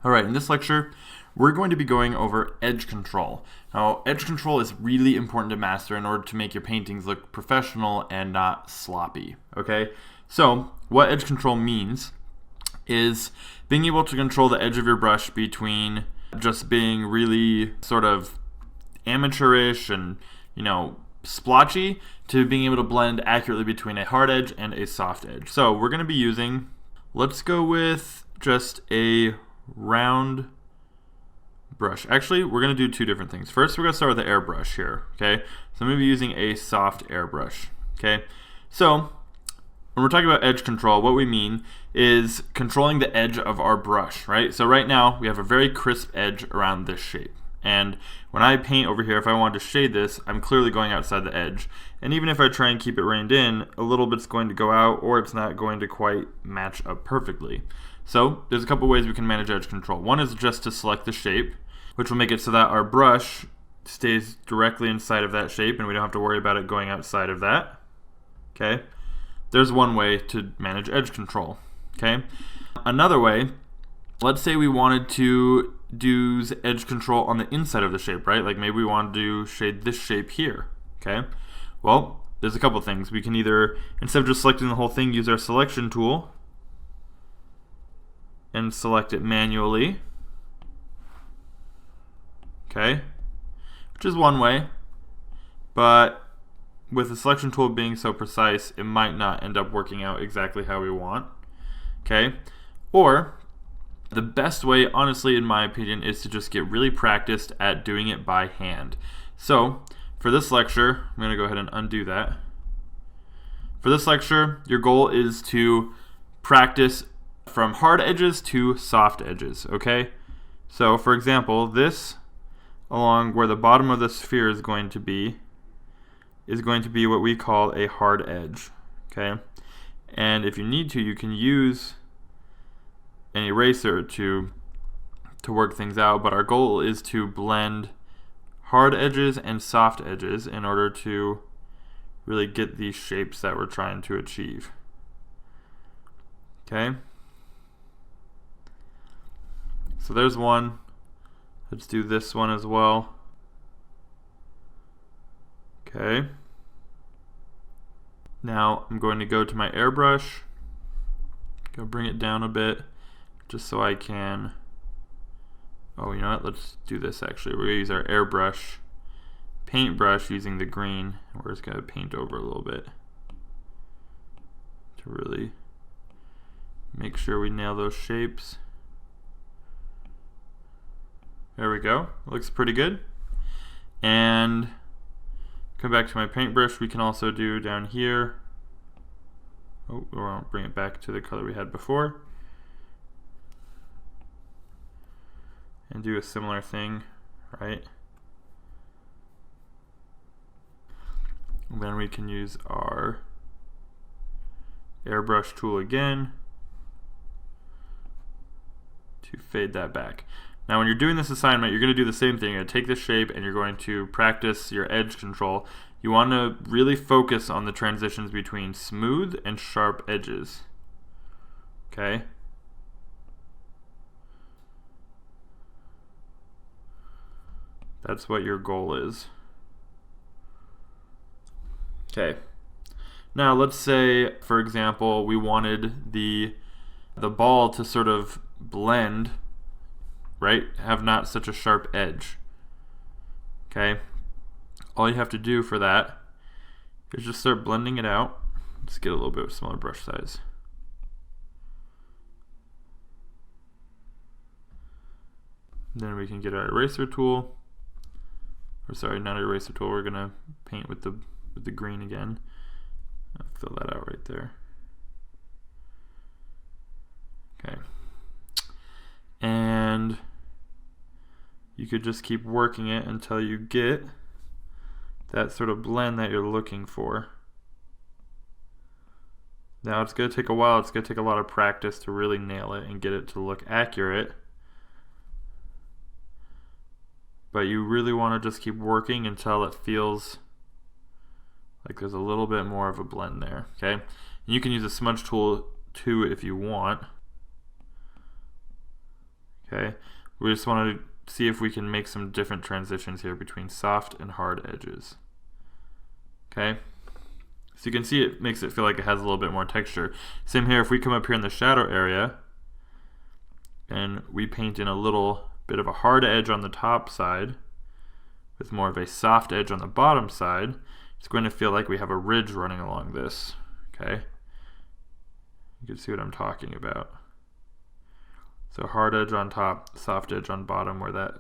All right, in this lecture, we're going to be going over edge control. Now, edge control is really important to master in order to make your paintings look professional and not sloppy, okay? So, what edge control means is being able to control the edge of your brush between just being really sort of amateurish and, splotchy to being able to blend accurately between a hard edge and a soft edge. So, we're going to be using, let's go with just a round brush. Actually, we're going to do two different things. First, we're going to start with the airbrush here, okay? So I'm going to be using a soft airbrush, okay? So when we're talking about edge control, what we mean is controlling the edge of our brush, right? So right now, we have a very crisp edge around this shape. And when I paint over here, if I wanted to shade this, I'm clearly going outside the edge. And even if I try and keep it reined in, a little bit's going to go out, or it's not going to quite match up perfectly. So there's a couple ways we can manage edge control. One is just to select the shape, which will make it so that our brush stays directly inside of that shape and we don't have to worry about it going outside of that. Okay, there's one way to manage edge control. Okay, another way, let's say we wanted to do edge control on the inside of the shape, right? Like maybe we want to shade this shape here. Okay, well, there's a couple things. We can either, instead of just selecting the whole thing, use our selection tool and select it manually, okay, which is one way, but with the selection tool being so precise, it might not end up working out exactly how we want, okay? Or the best way, honestly, in my opinion, is to just get really practiced at doing it by hand. So for this lecture, I'm going to go ahead and undo that. For this lecture, your goal is to practice from hard edges to soft edges, okay? So for example, this along where the bottom of the sphere is going to be what we call a hard edge, okay? And if you need to, you can use an eraser to work things out, but our goal is to blend hard edges and soft edges in order to really get these shapes that we're trying to achieve, okay? So there's one. Let's do this one as well. Okay. Now I'm going to go to my airbrush, go bring it down a bit, just so I can, oh, you know what, let's do this actually. We're going to use our airbrush, paintbrush using the green. We're just going to paint over a little bit to really make sure we nail those shapes. There we go. Looks pretty good. And come back to my paintbrush. We can also do down here. Oh, we won't bring it back to the color we had before. And do a similar thing, right? And then we can use our airbrush tool again to fade that back. Now when you're doing this assignment, you're going to do the same thing. You're going to take this shape and you're going to practice your edge control. You want to really focus on the transitions between smooth and sharp edges. Okay? That's what your goal is. Okay. Now let's say, for example, we wanted the ball to sort of blend, right? Have not such a sharp edge. Okay? All you have to do for that is just start blending it out. Let's get a little bit smaller brush size. Then we can get our eraser tool. Or sorry, not our eraser tool. We're gonna paint with the green again. I'll fill that out right there. Okay. And you could just keep working it until you get that sort of blend that you're looking for. Now it's going to take a while. It's going to take a lot of practice to really nail it and get it to look accurate. But you really want to just keep working until it feels like there's a little bit more of a blend there. Okay, and you can use a smudge tool too if you want. Okay, we just want to see if we can make some different transitions here between soft and hard edges. Okay, so you can see it makes it feel like it has a little bit more texture. Same here, if we come up here in the shadow area and we paint in a little bit of a hard edge on the top side with more of a soft edge on the bottom side, it's going to feel like we have a ridge running along this. Okay, you can see what I'm talking about. So hard edge on top, soft edge on bottom, where that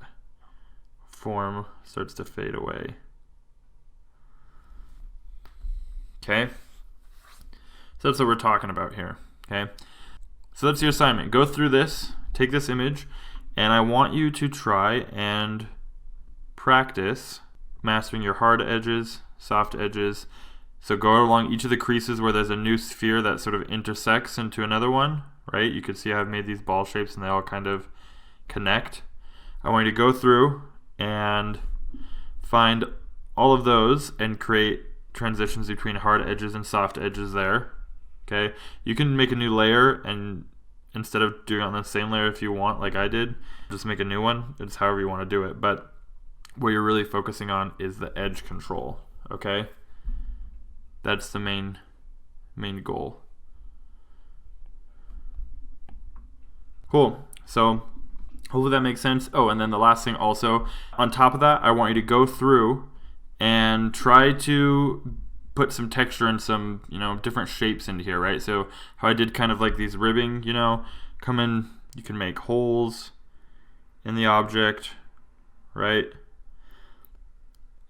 form starts to fade away. Okay, so that's what we're talking about here. Okay, so that's your assignment. Go through this, take this image, and I want you to try and practice mastering your hard edges, soft edges. So go along each of the creases where there's a new sphere that sort of intersects into another one, right? You can see how I've made these ball shapes and they all kind of connect. I want you to go through and find all of those and create transitions between hard edges and soft edges there. Okay, you can make a new layer, and instead of doing it on the same layer, if you want, like I did, just make a new one. It's however you want to do it, but what you're really focusing on is the edge control. Okay, that's the main goal. Cool, so hopefully that makes sense. Oh, and then the last thing also, on top of that, I want you to go through and try to put some texture and some, different shapes into here, right? So how I did kind of like these ribbing, come in, you can make holes in the object, right?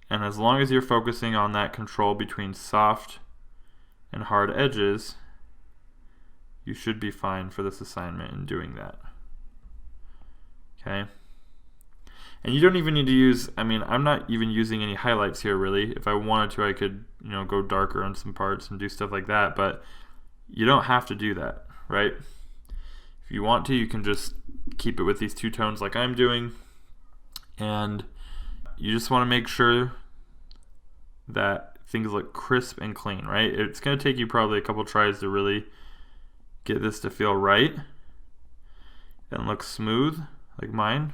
And as long as you're focusing on that control between soft and hard edges, you should be fine for this assignment in doing that. Okay? And you don't even need to use, I'm not even using any highlights here really. If I wanted to, I could, go darker on some parts and do stuff like that, but you don't have to do that, right? If you want to, you can just keep it with these two tones like I'm doing, and you just want to make sure that things look crisp and clean, right? It's going to take you probably a couple tries to really get this to feel right and look smooth like mine.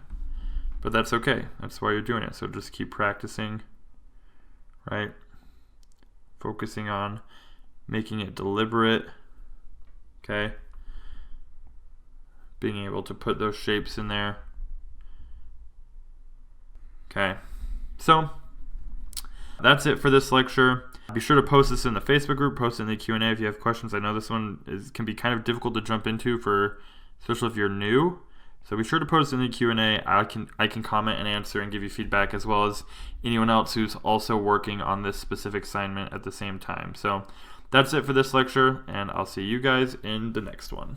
But that's okay. That's why you're doing it. So just keep practicing, right? Focusing on making it deliberate, okay? Being able to put those shapes in there. Okay, so that's it for this lecture. Be sure to post this in the Facebook group, post it in the Q&A if you have questions. I know this one can be kind of difficult to jump into, especially if you're new. So be sure to post in the Q&A. I can comment and answer and give you feedback, as well as anyone else who's also working on this specific assignment at the same time. So that's it for this lecture, and I'll see you guys in the next one.